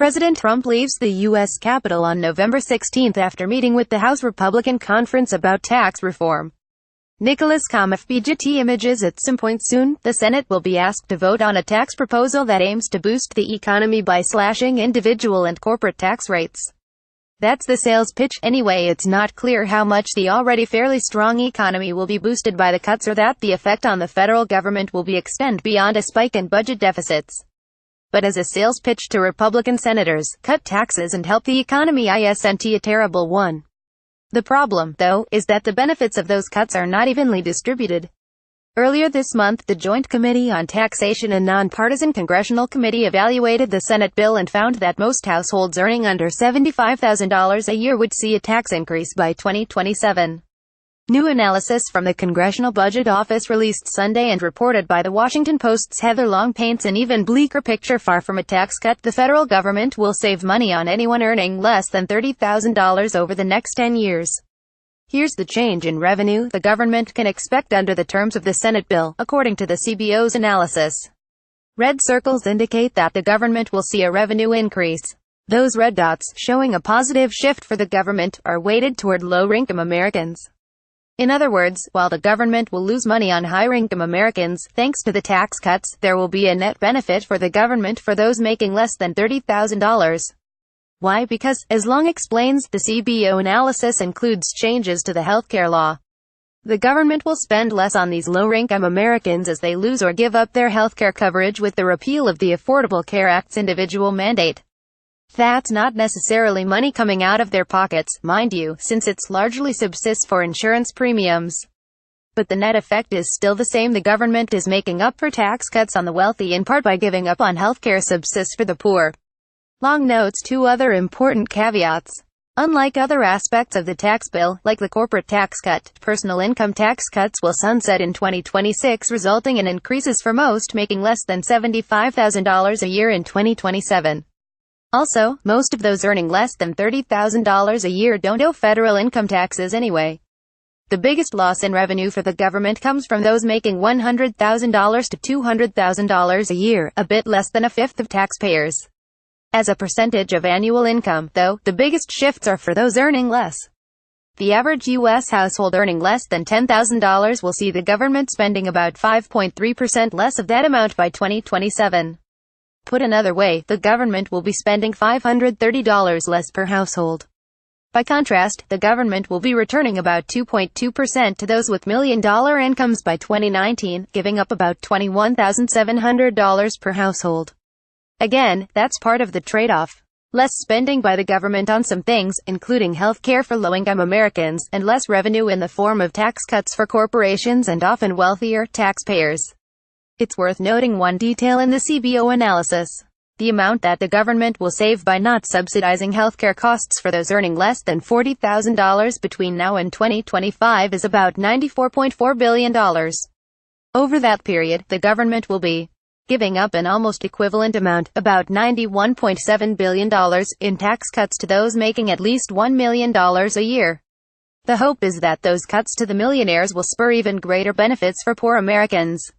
President Trump leaves the U.S. Capitol on November 16 after meeting with the House Republican Conference about tax reform. KammAFPGetty Images At some point soon, the Senate will be asked to vote on a tax proposal that aims to boost the economy by slashing individual and corporate tax rates. That's the sales pitch. Anyway, it's not clear how much the already fairly strong economy will be boosted by the cuts, or that the effect on the federal government will be extend beyond a spike in budget deficits. But as a sales pitch to Republican senators, cut taxes and help the economy isn't a terrible one. The problem, though, is that the benefits of those cuts are not evenly distributed. Earlier this month, the Joint Committee on Taxation and Nonpartisan Congressional Committee evaluated the Senate bill and found that most households earning under $75,000 a year would see a tax increase by 2027. New analysis from the Congressional Budget Office released Sunday and reported by The Washington Post's Heather Long paints an even bleaker picture. Far from a tax cut, the federal government will save money on anyone earning less than $30,000 over the next 10 years. Here's the change in revenue the government can expect under the terms of the Senate bill, according to the CBO's analysis. Red circles indicate that the government will see a revenue increase. Those red dots, showing a positive shift for the government, are weighted toward low-income Americans. In other words, while the government will lose money on higher-income Americans, thanks to the tax cuts, there will be a net benefit for the government for those making less than $30,000. Why? Because, as Long explains, the CBO analysis includes changes to the healthcare law. The government will spend less on these low-income Americans as they lose or give up their healthcare coverage with the repeal of the Affordable Care Act's individual mandate. That's not necessarily money coming out of their pockets, mind you, since it's largely subsists for insurance premiums. But the net effect is still the same. The government is making up for tax cuts on the wealthy in part by giving up on healthcare subsists for the poor. Long notes two other important caveats. Unlike other aspects of the tax bill, like the corporate tax cut, personal income tax cuts will sunset in 2026, resulting in increases for most making less than $75,000 a year in 2027. Also, most of those earning less than $30,000 a year don't owe federal income taxes anyway. The biggest loss in revenue for the government comes from those making $100,000 to $200,000 a year, a bit less than a fifth of taxpayers. As a percentage of annual income, though, the biggest shifts are for those earning less. The average U.S. household earning less than $10,000 will see the government spending about 5.3% less of that amount by 2027. Put another way, the government will be spending $530 less per household. By contrast, the government will be returning about 2.2% to those with million-dollar incomes by 2019, giving up about $21,700 per household. Again, that's part of the trade-off. Less spending by the government on some things, including health care for low-income Americans, and less revenue in the form of tax cuts for corporations and often wealthier taxpayers. It's worth noting one detail in the CBO analysis. The amount that the government will save by not subsidizing healthcare costs for those earning less than $40,000 between now and 2025 is about $94.4 billion. Over that period, the government will be giving up an almost equivalent amount, about $91.7 billion, in tax cuts to those making at least $1 million a year. The hope is that those cuts to the millionaires will spur even greater benefits for poor Americans.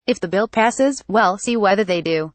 If the bill passes, well, see whether they do.